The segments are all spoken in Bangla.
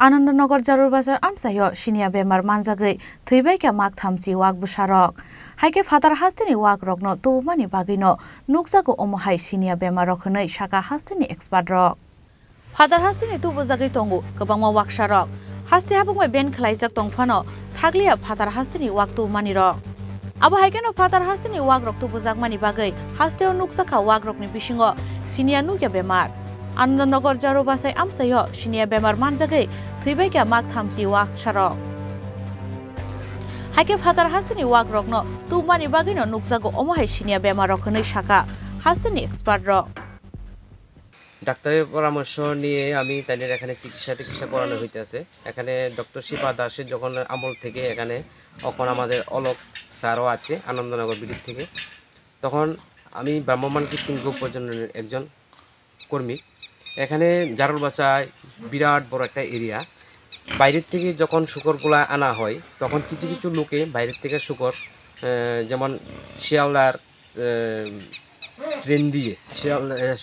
Anandanagar Jarur Bazar Amsayo Shinia Bemar Manjagui Thibeke Mak Thamchi Wak Busharok Haike Fatar Hastini Wak Rokno Tumani Bagino Nukzago Omohai Shinia Bemar Rokhnoi Shaka Hastini Expert Rock Fatar Hastini Tubuzagi Tongu Kabangma Wak Sharok Hasti Habungwe Ben Klaijak Tongfano Thaglia Fatar Hastini Wak Tumani Rock Abo haikeno Fatar Hastini Wak Rok Tubuzagmani Bagai Hasteo Nuksaka Wak Rokni Bishingo Shinia Nukia Bemar Anandanagar Jarur Bazar Amsayo Shinia Bemar Manjagui Thibeke Mak Thamchi Wak Sharok Haike Fatar Hastini Wak Rokno Tumani Bagino Nukzago Omohai Shinia Bemar Rokhnoi Shaka Hastini Expert Rock ডাক্তারের পরামর্শ নিয়ে আমি তাদের এখানে চিকিৎসা করানো হইতেছে এখানে ডক্টর শিপা দাসের যখন আমল থেকে এখানে এখন আমাদের অলোক স্যারও আছে আনন্দনগর বিদ্যুৎ থেকে তখন আমি ব্রাহ্মমান কৃত্রিম গোপ প্রজননের একজন কর্মী এখানে জারুল বাসায় বিরাট বড় একটা এরিয়া বাইরের থেকে যখন শুকরগুলা আনা হয় তখন কিছু কিছু লোকে বাইরের থেকে শুকর যেমন শিয়ালদার ট্রেন দিয়ে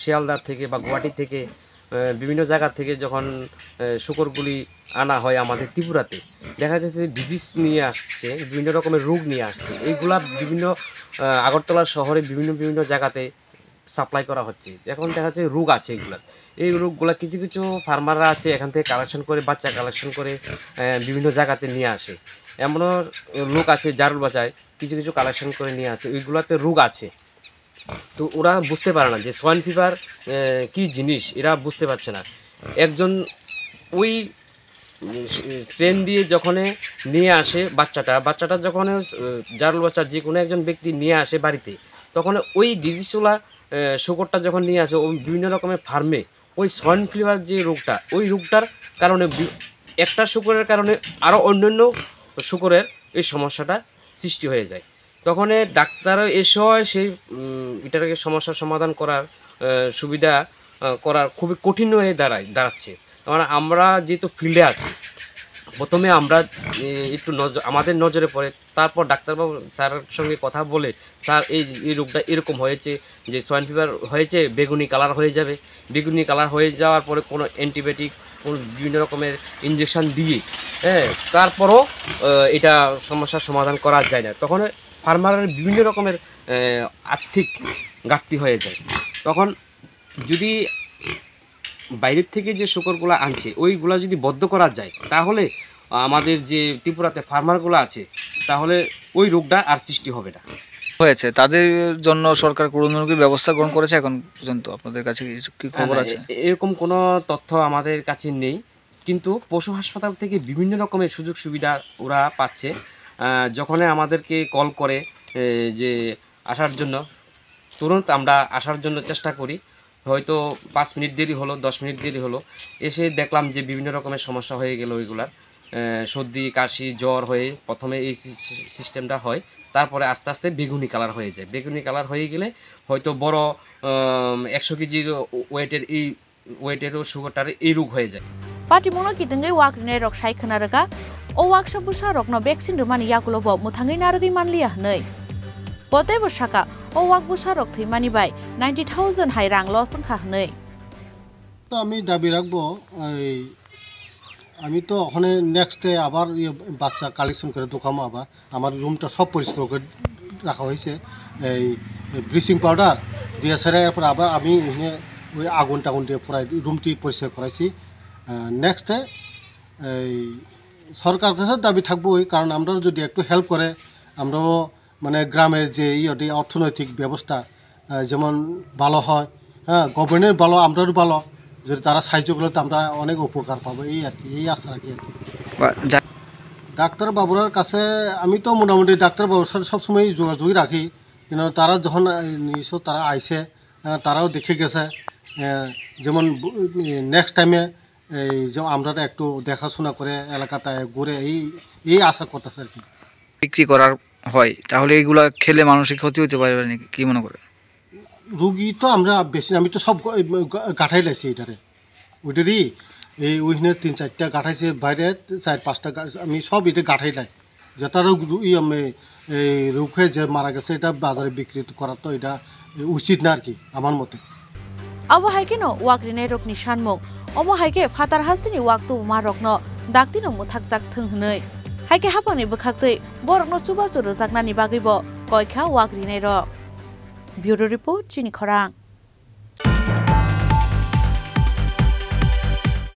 শিয়ালদার থেকে বা গুয়াহাটি থেকে বিভিন্ন জায়গা থেকে যখন শুকরগুলি আনা হয় আমাদের ত্রিপুরাতে দেখা যাচ্ছে ডিজিজ নিয়ে আসছে বিভিন্ন রকমের রোগ নিয়ে আসছে এইগুলা বিভিন্ন আগরতলা শহরে বিভিন্ন জায়গাতে সাপ্লাই করা হচ্ছে এখন দেখা যাচ্ছে রোগ আছে এগুলার এই রোগগুলা কিছু কিছু ফার্মাররা আছে এখান থেকে কালেকশন করে বাচ্চা কালেকশন করে বিভিন্ন জায়গাতে নিয়ে আসে এমনও লোক আছে জারুল বাজায় কিছু কিছু কালেকশন করে নিয়ে আসে ওইগুলাতে রোগ আছে তো ওরা বুঝতে পারে না যে সোয়াইন ফিভার কী জিনিস এরা বুঝতে পারছে না একজন ওই ট্রেন দিয়ে যখন নিয়ে আসে বাচ্চাটা যখন জারুল বাচ্চা যে কোনো একজন ব্যক্তি নিয়ে আসে বাড়িতে তখন ওই ডিজিজওয়ালা শুকরটা যখন নিয়ে আসে ওই বিভিন্ন রকমের ফার্মে ওই সোয়াইন ফিভার যে রোগটা ওই রোগটার কারণে একটা শুকরের কারণে আরও অন্যান্য শুকরের এই সমস্যাটা সৃষ্টি হয়ে যায় তখন ডাক্তারও এসে সেই এটাকে সমস্যার সমাধান করার সুবিধা করার খুবই কঠিন হয়ে দাঁড়াচ্ছে কারণ আমরা যেহেতু ফিল্ডে আছি প্রথমে আমরা একটু আমাদের নজরে পড়ে তারপর ডাক্তারবাবু স্যারের সঙ্গে কথা বলে স্যার এই রোগটা এরকম হয়েছে যে সোয়াইন ফিভার হয়েছে বেগুনি কালার হয়ে যাবে বেগুনি কালার হয়ে যাওয়ার পরে কোনো অ্যান্টিবায়োটিক কোনো বিভিন্ন রকমের ইঞ্জেকশন দিয়ে তারপরও এটা সমস্যার সমাধান করা যায় না তখন ফার্মারের বিভিন্ন রকমের আর্থিক ঘাটতি হয়ে যায় তখন যদি বাইরের থেকে যে শুকরগুলো আনছে ওইগুলো যদি বদ্ধ করা যায় তাহলে আমাদের যে ত্রিপুরাতে ফার্মারগুলো আছে তাহলে ওই রোগটা আর সৃষ্টি হবে না হয়েছে তাদের জন্য সরকার করণীয় ব্যবস্থা গ্রহণ করেছে এখন পর্যন্ত আপনাদের কাছে কি খবর আছে এরকম কোনো তথ্য আমাদের কাছে নেই কিন্তু পশু হাসপাতাল থেকে বিভিন্ন রকমের সুযোগ সুবিধা ওরা পাচ্ছে যখন আমাদেরকে কল করে যে আসার জন্য তুরন্ত আমরা আসার জন্য চেষ্টা করি হয়তো 5 মিনিট দেরি হলো 10 মিনিট দেরি হলো এসে দেখলাম যে বিভিন্ন রকমের সমস্যা হয়ে গেল ওইগুলার সর্দি কাশি জ্বর হয়ে প্রথমে এই সিস্টেমটা হয় তারপরে আস্তে আস্তে বেগুনি কালার হয়ে যায় বেগুনি কালার হয়ে গেলে হয়তো বড় 100 কেজির ওয়েটেরও শুগরটার এই রোগ হয়ে যায় পাটি মনো কিতঙ্গै वाक ने रक साइ खोनारगा ओ वाकशप बुसा रकनो वैक्सीन रुमानि याकुलबो मुथाङै नारगै मानलिया हनै बते बसाका ओ वाक बुसा रक थैमानि बाय 90,000 हाइ रां लस संखा हनै তো আমি দাবি রাখবো আমি তো ওখানে নেক্সট ডে আবার বাচ্চা কালেকশন করে দোকামো আবার আমার রুমটা সব পরিষ্কার করে রাখা হয়েছে এই ব্লিচিং পাউডার দিয়ে সেরে এরপর আবার আমি ওই আগুন টাগুন দিয়ে পুরাই রুমটি পরিষ্কার করাইছি নেক্সটে এই সরকার কাছে দাবি থাকবো কারণ আমরাও যদি একটু হেল্প করে আমরাও মানে গ্রামের যে অর্থনৈতিক ব্যবস্থা যেমন ভালো হয় হ্যাঁ গভর্নমেন্টের ভালো আমরাও ভালো যদি তারা সাহায্য করলে তো আমরা অনেক উপকার পাবো এই আর কি এই আশা রাখি আর কি ডাক্তার বাবুরার কাছে আমি তো মোটামুটি ডাক্তার বাবুর সাথে সবসময় যোগাযোগই রাখি কিন্তু তারা যখন তারা আইসে তারাও দেখে গেছে যেমন নেক্সট টাইমে এই যে আমরা একটু দেখাশোনা করে এলাকাতে ঘুরে এই আশা করতেছে আর কি বিক্রি করার হয় তাহলে এইগুলা খেলে মানসিক ক্ষতি হতে পারে নাকি কি মনে করে রুগী তো আমরা বেশি আমি তো সব গাঁঠাই লাইছি এটারে ওইটারই এই ওইখানে 3-4টা গাঁঠাইছে বাইরে 4-5টা আমি সব এটা গাঁঠাই লাই যেটা রোগ এই রোগ হয়ে যে মারা গেছে এটা বাজারে বিক্রি করা তো এটা উচিত না আর কি আমার মতে Abo haike no wak rine rok ni shanmok omo haike Fatar Hastini wak tu ma rok no dakti no muthakjak thungnei haike hapangni bwkhaktui borok no chuba churu jaknani bagaibo koikha wak rinai rok Bureau Report Chini Khorang